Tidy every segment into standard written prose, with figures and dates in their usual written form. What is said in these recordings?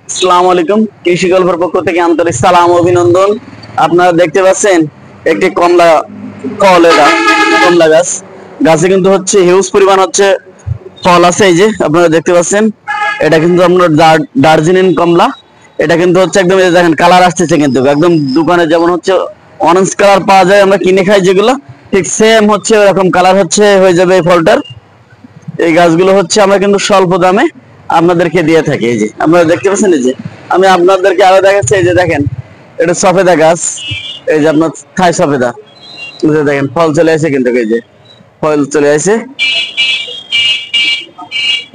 আসসালামু আলাইকুম। কৃষি গল্পের পক্ষ থেকে আন্তরিক সালাম অভিনন্দন। আপনারা দেখতে পাচ্ছেন একটি কমলা ফল, এটা কমলা গাছ। গাছে কিন্তু হচ্ছে হিউজ পরিমাণ হচ্ছে ফল আছে। এই যে আপনারা দেখতে পাচ্ছেন, এটা কিন্তু আপনার দার্জিলিং কমলা। এটা কিন্তু হচ্ছে একদম, এই যে দেখেন কালার আসতেছে কিন্তু একদম দোকানে যেমন হচ্ছে অরেঞ্জ কালার পাওয়া যায়, আমরা কিনে খাই যেগুলো, ঠিক সেম হচ্ছে এরকম কালার হচ্ছে হয়ে যাবে এই ফলটার। এই গাছগুলো হচ্ছে আমরা কিন্তু স্বল্প দামে আপনাদেরকে দিয়ে থাকি। এই যে আপনারা দেখতে পাচ্ছেন, এই যে আমি আপনাদেরকে আরো দেখাচ্ছি। এই যে দেখেন, এটা সফেদা গাছ। এই যে আপনার থাই সফেদা, এই যে দেখেন ফল চলে আসে কিন্তু, এই যে ফল চলে আসে।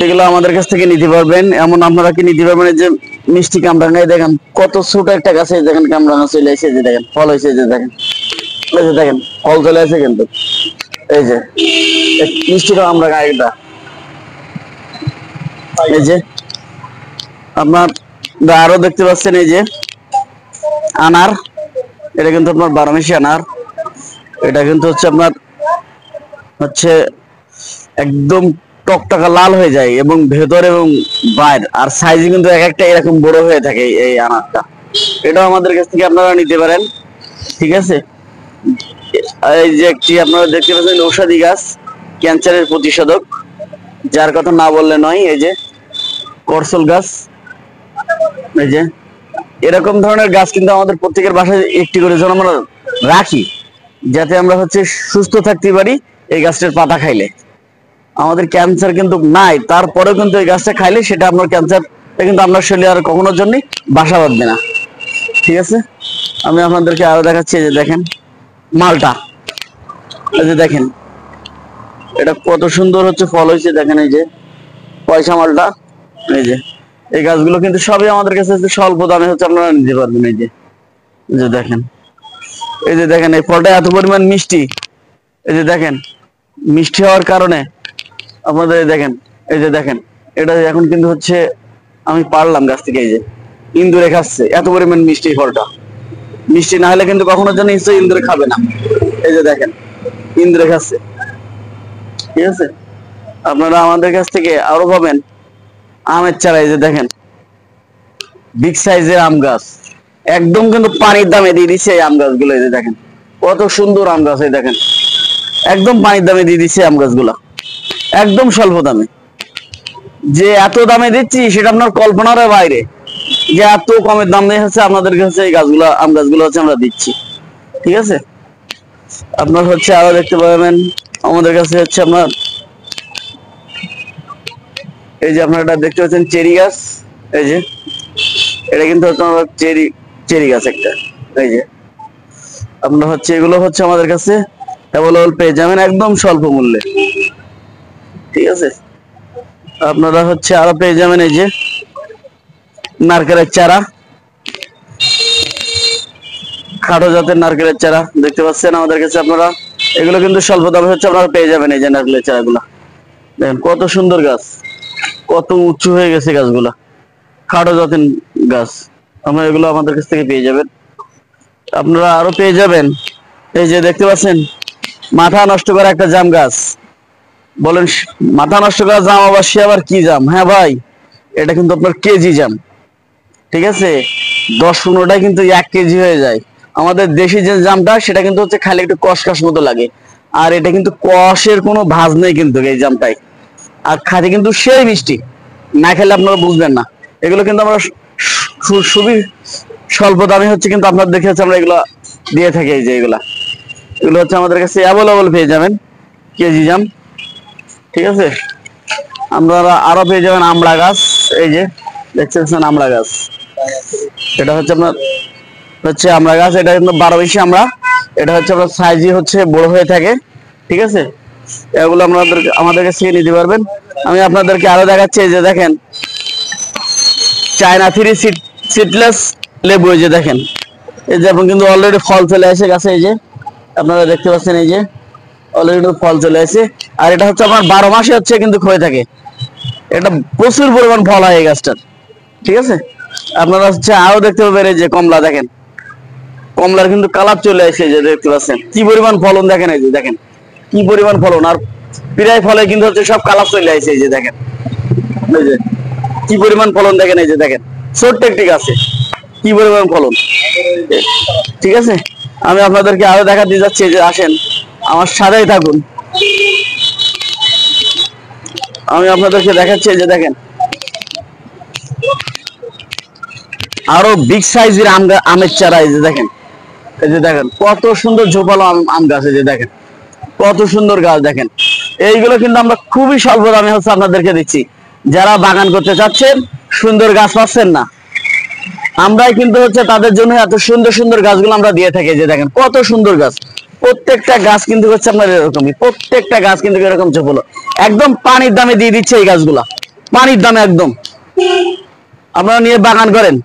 এগুলো আমাদের কাছ থেকে নিতে পারবেন। এমন আপনারা কি নিতে পারবেন? এই যে মিষ্টি কামরাঙ্গাই দেখেন কত ছোট একটা গাছে, দেখেন কামরাঙ্গা চলে আসে, যে দেখেন ফল হয়েছে, যে দেখেন, এই যে দেখেন ফল চলে আসে কিন্তু। এই যে মিষ্টি কামরাঙ্গা এটা, এই যে আপনার আরো দেখতে পাচ্ছেন, এই যে আনার। এটা কিন্তু আপনার 12 মাসি আনার। এটা কিন্তু হচ্ছে আপনার হচ্ছে একদম টকটকা লাল হয়ে যায়, এবং ভেতর এবং বাইরে আর সাইজে কিন্তু এক একটা এরকম বড় হয়ে থাকে এই আনারটা। এটাও আমাদের কাছ থেকে আপনারা নিতে পারেন, ঠিক আছে। এই যে একটি আপনারা দেখতে পাচ্ছেন ঔষধি গাছ, ক্যান্সারের প্রতিষেধক, যার কথা না বললে নয়। এই যে করসল গাছ। এই যে এরকম ধরনের গাছ কিন্তু আমাদের প্রত্যেকের বাসায় একটি করে যেন আমরা রাখি, যাতে আমরা হচ্ছে সুস্থ থাকতে পারি। এই গাছটার পাতা খাইলে আমাদের ক্যান্সার কিন্তু নাই, তারপরেও কিন্তু এই গাছটা খাইলে সেটা আপনার ক্যান্সারটা কিন্তু আপনার শরীরে আর কখনোর জন্য বাসা বাঁধবে না, ঠিক আছে। আমি আপনাদেরকে আরো দেখাচ্ছি। এই যে দেখেন মালটা, এই যে দেখেন এটা কত সুন্দর হচ্ছে ফল হয়েছে, দেখেন এই যে পয়সা মালটা। এই যে এই গাছগুলো কিন্তু সবই আমাদের কাছে স্বল্প দামে হচ্ছে আপনারা নিতে পারবেন। এই যে দেখেন, এই যে দেখেন এই ফলটা এত পরিমাণ মিষ্টি। এই যে দেখেন মিষ্টি হওয়ার কারণে আপনাদের দেখেন, এই যে দেখেন এটা এখন কিন্তু হচ্ছে আমি পারলাম গাছ থেকে। এই যে ইন্দুরে খাচ্ছে, এত পরিমাণ মিষ্টি ফলটা। মিষ্টি না হলে কিন্তু কখনো যেন নিশ্চয়ই ইন্দুরে খাবে না। এই যে দেখেন ইন্দুরে খাচ্ছে, ঠিক আছে। আপনারা আমাদের কাছ থেকে আরো পাবেন আমের চারা। এই যে দেখেন বিগ সাইজের আম গাছ, একদম কিন্তু পানির দামে দিয়ে দিচ্ছে এই আম গাছগুলো। এই যে দেখেন কত সুন্দর আম গাছ, এই দেখেন একদম পানির দামে দিয়ে দিচ্ছে আম গাছগুলা, একদম স্বল্প দামে। যে এত দামে দিচ্ছি সেটা আপনার কল্পনার বাইরে, যে এত কমের দাম দিয়ে হচ্ছে আপনাদের কাছে এই গাছগুলা, আম গাছগুলো হচ্ছে আমরা দিচ্ছি, ঠিক আছে। আপনার হচ্ছে আরো দেখতে পাবেন আমাদের কাছে হচ্ছে আপনার, এই যে আপনারা এটা দেখতে পাচ্ছেন চেরি গাছ। এই যে এটা কিন্তু হচ্ছে আমার চেরি গাছ একটা। এই যে আপনার হচ্ছে এগুলো হচ্ছে আমাদের কাছে অ্যাভেলেবল পেয়ে যাবেন একদম স্বল্প মূল্যে, ঠিক আছে। আপনারা হচ্ছে আরো পেয়ে যাবেন এই যে নারকেলের চারা, খাটো জাতের নারকেলের চারা দেখতে পাচ্ছেন আমাদের কাছে আপনারা। এগুলো কিন্তু স্বল্প দামে হচ্ছে আপনারা পেয়ে যাবেন। এই যে নারকেলের চারাগুলা দেখেন কত সুন্দর গাছ, কত উঁচু হয়ে গেছে গাছগুলা, খাটো জাতের গাছ। আপনারা এগুলো আমাদের কাছ থেকে পেয়ে যাবেন। আপনারা আরো পেয়ে যাবেন এই যে দেখতে পাচ্ছেন মাথা নষ্ট করা একটা জাম গাছ। বলেন মাথা নষ্ট করা জাম আবার সে আবার কি জাম? হ্যাঁ ভাই, এটা কিন্তু আপনার কেজি জাম, ঠিক আছে। 10-15টাই কিন্তু 1 কেজি হয়ে যায়। আমাদের দেশি যে জামটা সেটা কিন্তু হচ্ছে খালি একটু কষকস মতো লাগে, আর এটা কিন্তু কষের কোনো ভাজ নেই কিন্তু এই জামটাই। আর খাতে কিন্তু সেই মিষ্টি, না খেলে আপনারা বুঝবেন না। এগুলো কিন্তু আমরা খুবই স্বল্প দামে হচ্ছে কিন্তু আপনার দেখে হচ্ছে আমরা এগুলো দিয়ে থাকি। এই যে এগুলো হচ্ছে আমাদের কাছে অ্যাভেলেবল পেয়ে যাবেন কেজি জাম, ঠিক আছে। আপনারা আরো পেয়ে যাবেন আমড়া গাছ। এই যে দেখতেছেন আমড়া গাছ, এটা হচ্ছে আপনার হচ্ছে আমড়া গাছ। এটা কিন্তু 12 মাসি আমড়া। এটা হচ্ছে আপনার সাইজই হচ্ছে বড় হয়ে থাকে, ঠিক আছে। এগুলো আমাদের কাছ থেকে নিতে পারবেন। আমি আপনাদেরকে আরো দেখাচ্ছি। এই যে দেখেন চায়না 3 সিডলেস লেবু। এই যে দেখেন এই যে আপনি কিন্তু অলরেডি ফল চলে আসে গাছে। এই যে আপনারা দেখতে পাচ্ছেন, এই যে অলরেডি ফল চলে আসে। আর এটা হচ্ছে আমার 12 মাসে হচ্ছে কিন্তু হয়ে থাকে। এটা প্রচুর পরিমাণ ফল হয় এই গাছটার, ঠিক আছে। আপনারা হচ্ছে আরো দেখতে পাবেন এই যে কমলা, দেখেন কমলার কিন্তু কালার চলে আসে। যে দেখতে পাচ্ছেন কি পরিমাণ ফলন, দেখেন এই যে দেখেন কি পরিমাণ ফলন। আর প্রায় ফলে কিন্তু হচ্ছে সব কালার চলে আসে। এই যে দেখেন এই যে কি পরিমাণ ফলন, দেখেন এই যে দেখেন ছোট্ট একটি গাছে কি পরিমাণ ফলন। ঠিক আছে, আমি আপনাদেরকে আরো দেখাতে যাচ্ছি, যে আসেন আমার সাথেই থাকুন, আমি আপনাদেরকে দেখাচ্ছি। যে দেখেন আরো বিগ সাইজের আমের চারা, এই যে দেখেন, এই যে দেখেন কত সুন্দর ঝোপালো আম গাছ, এই যে দেখেন কত সুন্দর গাছ। দেখেন এইগুলো কিন্তু আমরা খুবই স্বল্প দামে হচ্ছে আপনাদেরকে দিচ্ছি। যারা বাগান করতে চাচ্ছেন, সুন্দর গাছ পাচ্ছেন না, আমরাই কিন্তু হচ্ছে তাদের জন্য এত সুন্দর সুন্দর গাছগুলো আমরা দিয়ে থাকি। যে দেখেন কত সুন্দর গাছ, প্রত্যেকটা গাছ কিন্তু হচ্ছে আপনার এরকমই, প্রত্যেকটা গাছ কিন্তু এরকম ঝোপালো, একদম পানির দামে দিয়ে দিচ্ছে এই গাছগুলা, পানির দামে একদম। আপনারা নিয়ে বাগান করেন,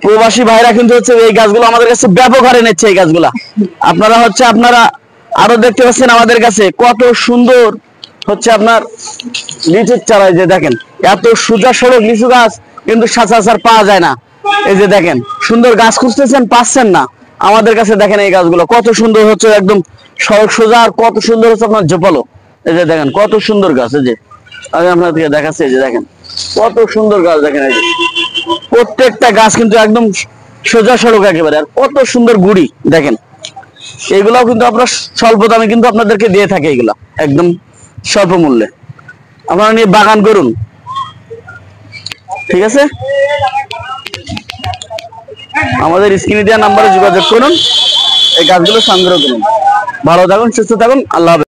প্রবাসী ভাইরা কিন্তু হচ্ছে এই গাছগুলো আমাদের কাছে ব্যাপক হারে নিচ্ছে এই গাছগুলা। আপনারা আরো দেখতে পাচ্ছেন আমাদের কাছে কত সুন্দর হচ্ছে আপনার লিচুর চারা। যে দেখেন এত সোজা সড়ক লিচু গাছ কিন্তু সচরাচর পাওয়া যায় না। এই যে দেখেন সুন্দর গাছ খুঁজতেছেন, পাচ্ছেন না, আমাদের কাছে দেখেন এই গাছগুলো কত সুন্দর হচ্ছে, একদম সড়ক সোজা, আর কত সুন্দর হচ্ছে আপনার ঝোপালো। এই যে দেখেন কত সুন্দর গাছ, এই যে আমি আপনাদেরকে দেখাচ্ছি। এই যে দেখেন কত সুন্দর গাছ, দেখেন এই যে প্রত্যেকটা গাছ কিন্তু একদম সোজা সড়ক একেবারে, আর কত সুন্দর গুড়ি দেখেন। এগুলাও কিন্তু আমরা স্বল্প দামে কিন্তু আপনাদেরকে দিয়ে থাকি, এগুলা একদম স্বল্প মূল্যে। আপনারা নিয়ে বাগান করুন, ঠিক আছে। আমাদের স্ক্রিনে দেওয়া নাম্বারে যোগাযোগ করুন, এই গাছগুলো সংগ্রহ করুন। ভালো থাকুন, সুস্থ থাকুন, আল্লাহ হাফেজ।